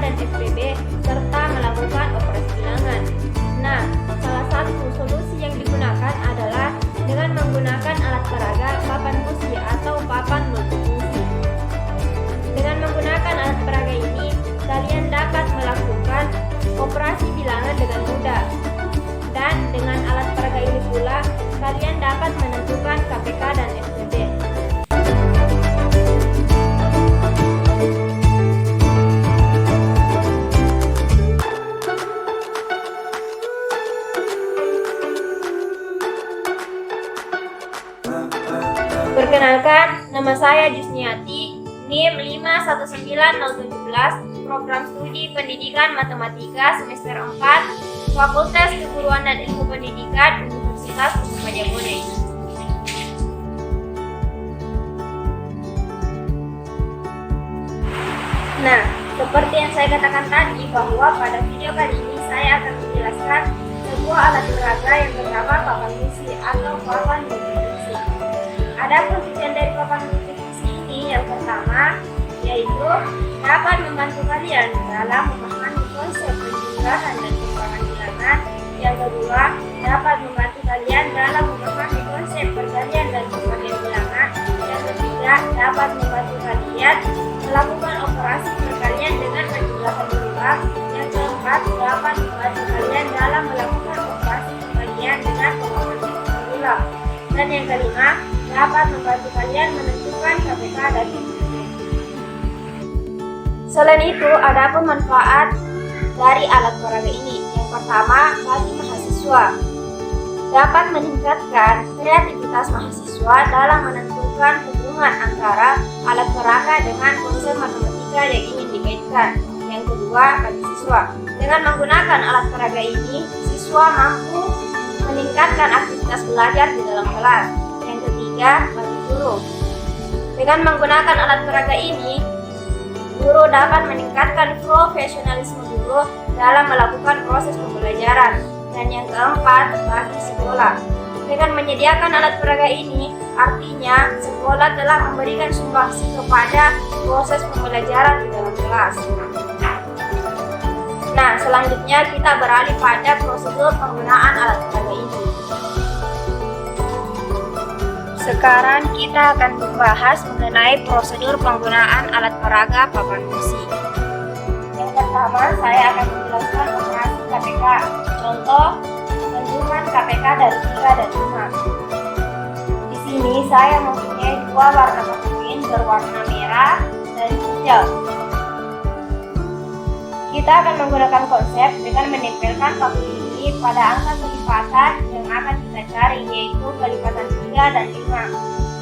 dan FPB serta melakukan operasi bilangan. Nah, salah satu solusi yang digunakan adalah dengan menggunakan alat peraga papan busi atau papan multifungsi. Dengan menggunakan alat peraga ini, kalian dapat melakukan operasi bilangan dengan mudah. Dan dengan alat peraga ini pula, kalian dapat menentukan KPK dan FPB. Perkenalkan, nama saya Jusniati, NIM 519017, Program Studi Pendidikan Matematika semester 4, Fakultas Keguruan dan Ilmu Pendidikan, Universitas Pusaka Jabone. Nah, seperti yang saya katakan tadi bahwa pada video kali ini saya akan menjelaskan sebuah alat peraga yang bernama papan busi atau papan multifungsi. Ada tujuan dari papan multifungsi ini yang pertama yaitu dapat membantu kalian dalam memahami konsep penjumlahan dan pengurangan bilangan. Yang kedua, dapat membantu kalian dalam memahami konsep perkalian dan pembagian bilangan. Yang ketiga, dapat membantu kalian melakukan operasi perkalian dengan penjumlahan berulang. Yang keempat, dapat membantu kalian dalam melakukan operasi pembagian dengan pengurangan berulang. Dan yang kelima, dapat membantu kalian menentukan KPK dan FPB. Selain itu, ada pun manfaat dari alat peraga ini. Yang pertama, bagi mahasiswa, dapat meningkatkan kreativitas mahasiswa dalam menentukan hubungan antara alat peraga dengan konsep matematika yang ingin dikaitkan. Yang kedua, bagi siswa, dengan menggunakan alat peraga ini, siswa mampu meningkatkan aktivitas belajar di dalam kelas. Yang ketiga, bagi guru, dengan menggunakan alat peraga ini, guru dapat meningkatkan profesionalisme guru dalam melakukan proses pembelajaran. Dan yang keempat, bagi sekolah, dengan menyediakan alat peraga ini, artinya sekolah telah memberikan sumbangsi kepada proses pembelajaran di dalam kelas. Nah, selanjutnya kita beralih pada prosedur penggunaan alat peraga ini. Sekarang kita akan membahas mengenai prosedur penggunaan alat peraga papan busi. Yang pertama, saya akan menjelaskan operasi KPK. Contoh, menunjukkan KPK dari 3 dan 5. Di sini saya mempunyai dua warna pakuin berwarna merah dan hijau. Kita akan menggunakan konsep dengan menempelkan paku ini pada angka kelipatan yang akan kita cari, yaitu kelipatan 3 dan 5.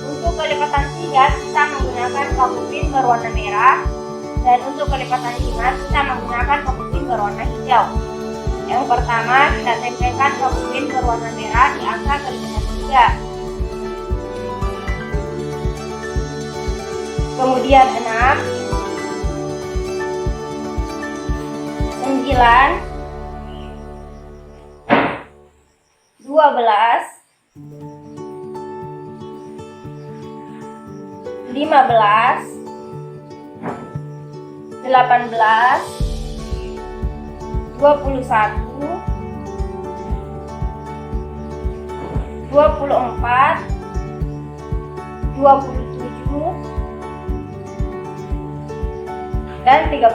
Untuk kelipatan 3 kita menggunakan paku pin berwarna merah, dan untuk kelipatan 5 kita menggunakan paku pin berwarna hijau. Yang pertama, kita tempelkan paku pin berwarna merah di angka kelipatan 3. Kemudian 6, 9, 12, 15, 18, 21, 24, 27, dan 30.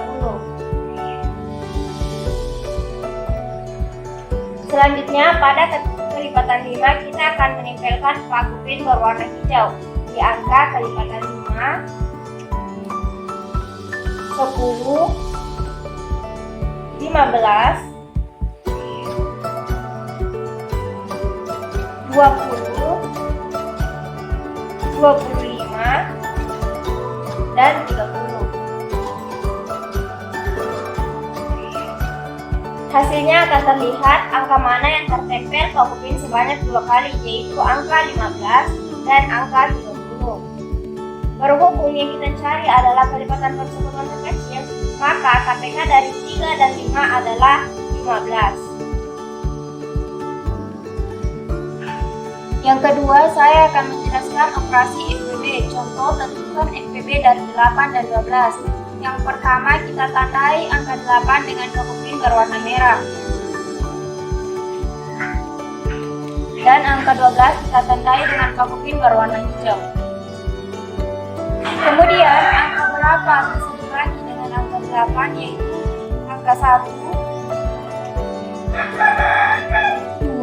Selanjutnya, pada kelipatan 5 kita akan menempelkan paku pin berwarna hijau di angka kelipatan 5, 10, 15, 20, 25, dan 30. Hasilnya akan terlihat angka mana yang tertempel paku pin sebanyak 2 kali, yaitu angka 15 dan angka 30. Berhubung yang kita cari adalah kelipatan persekutuan terkecil, maka KPK dari 3 dan 5 adalah 15. Yang kedua, saya akan menjelaskan operasi FPB. Contoh, tentukan FPB dari 8 dan 12. Yang pertama kita tandai angka 8 dengan pakupin berwarna merah. Dan angka 12 kita tandai dengan pakupin berwarna hijau. Kemudian angka berapa bisa dibagi dengan angka 8, yaitu angka 1, 2,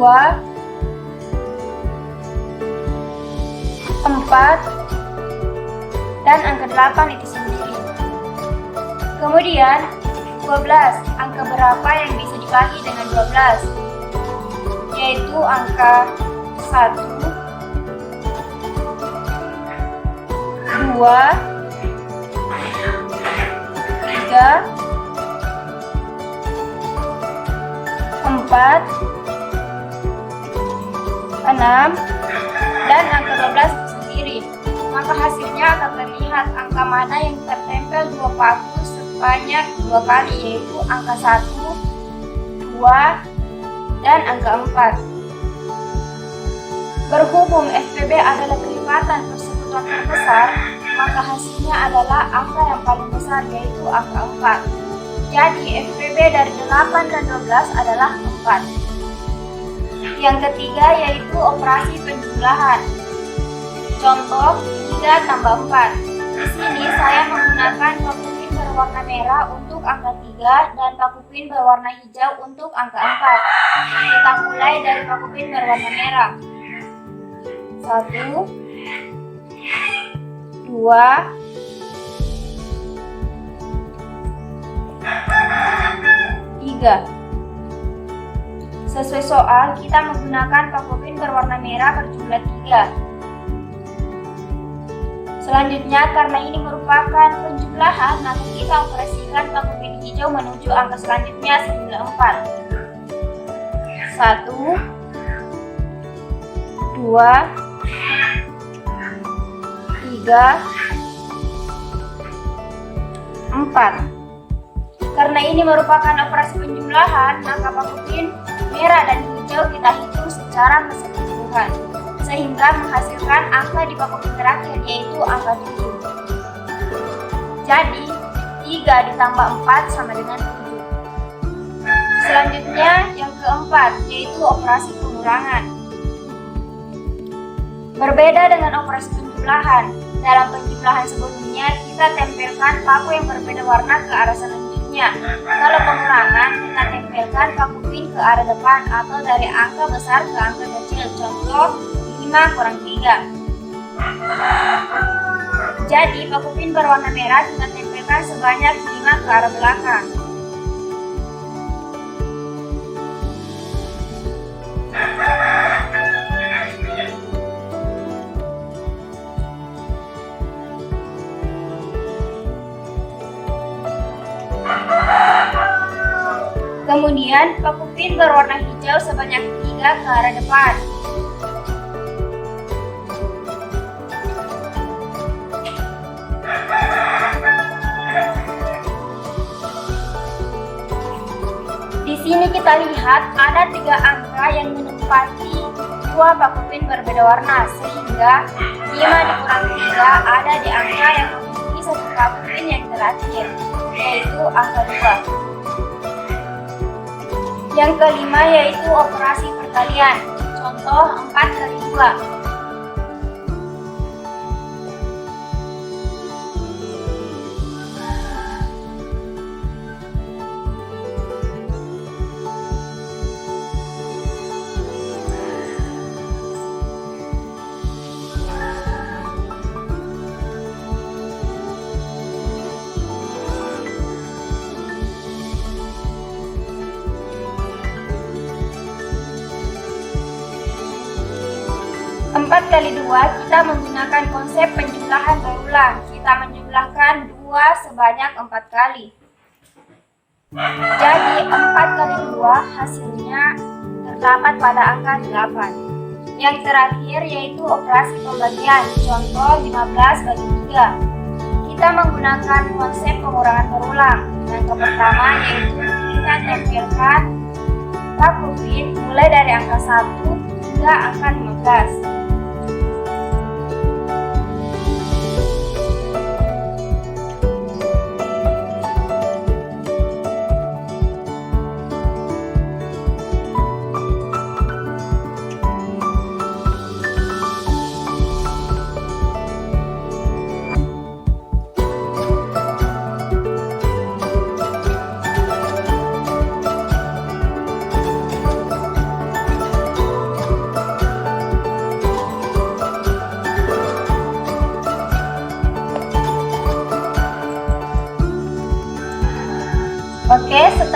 4, dan angka 8 itu sendiri. Kemudian 12, angka berapa yang bisa dibagi dengan 12? Yaitu angka 1, 2, 3, 4, 6, dan angka 12 itu sendiri. Maka hasilnya akan terlihat angka mana yang tertempel dua paku sebanyak 2 kali, yaitu angka 1, 2, dan angka 4. Berhubung FPB adalah kelipatan persekutuan terbesar, maka hasilnya adalah angka yang paling besar, yaitu angka 4. Jadi FPB dari 8 dan 12 adalah 4. Yang ketiga yaitu operasi penjumlahan. Contoh 3 tambah 4. Di sini saya menggunakan pakupin berwarna merah untuk angka 3 dan pakupin berwarna hijau untuk angka 4. Kita mulai dari pakupin berwarna merah. 1, 2, 3. Sesuai soal, kita menggunakan pakupin berwarna merah berjumlah 3. Selanjutnya, karena ini merupakan penjumlahan, maka kita operasikan pakupin hijau menuju angka selanjutnya sejumlah 4. 1, 2, 3, 4. Karena ini merupakan operasi penjumlahan, maka pakupin merah dan hijau kita hitung secara keseluruhan, sehingga menghasilkan angka di pakupin terakhir, yaitu angka 7. Jadi 3 ditambah 4 sama dengan 7. Selanjutnya yang keempat, yaitu operasi pengurangan. Berbeda dengan operasi penjumlahan, dalam penjumlahan sebelumnya kita tempelkan paku yang berbeda warna ke arah selanjutnya. Kalau pengurangan, kita tempelkan pakupin ke arah depan atau dari angka besar ke angka kecil. Contoh 5 kurang 3. Jadi pakupin berwarna merah kita tempelkan sebanyak 5 ke arah belakang. Kemudian pakupin berwarna hijau sebanyak 3 ke arah depan. Di sini kita lihat ada 3 angka yang menempati 2 pakupin berbeda warna, sehingga 5 dikurang 3 ada di angka yang memiliki 1 pakupin yang terakhir, yaitu angka 2. Yang kelima yaitu operasi perkalian. Contoh 4 kali 2. Empat kali 2 kita menggunakan konsep penjumlahan berulang. Kita menjumlahkan 2 sebanyak 4 kali. Jadi 4 kali 2 hasilnya terdapat pada angka 8. Yang terakhir yaitu operasi pembagian. Contoh 15 bagi 3. Kita menggunakan konsep pengurangan berulang. Yang pertama yaitu kita tempelkan pakupin mulai dari angka 1 hingga angka 15.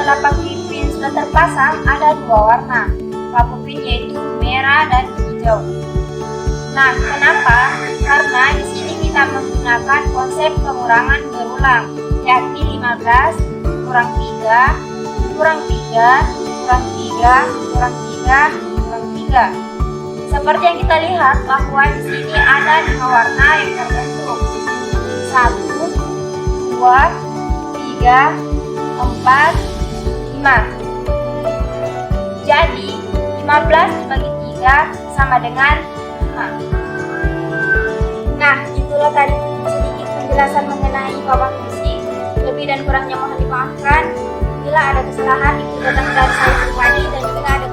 lampu pin sudah terpasang ada dua warna lampu pin, yaitu merah dan hijau. Nah, kenapa? Karena di sini kita menggunakan konsep pengurangan berulang, yakni 15 kurang 3 kurang 3 kurang 3 kurang 3 kurang 3. Seperti yang kita lihat bahwa di sini ada 5 warna yang terbentuk. 1, 2, 3, 4, 5. Jadi 15 dibagi 3 sama dengan 5. Nah, itulah tadi sedikit penjelasan mengenai bawah fisik. Lebih dan kurangnya mohon dimaafkan. Bila ada kesalahan itu datang dari saya pribadi dan jika ada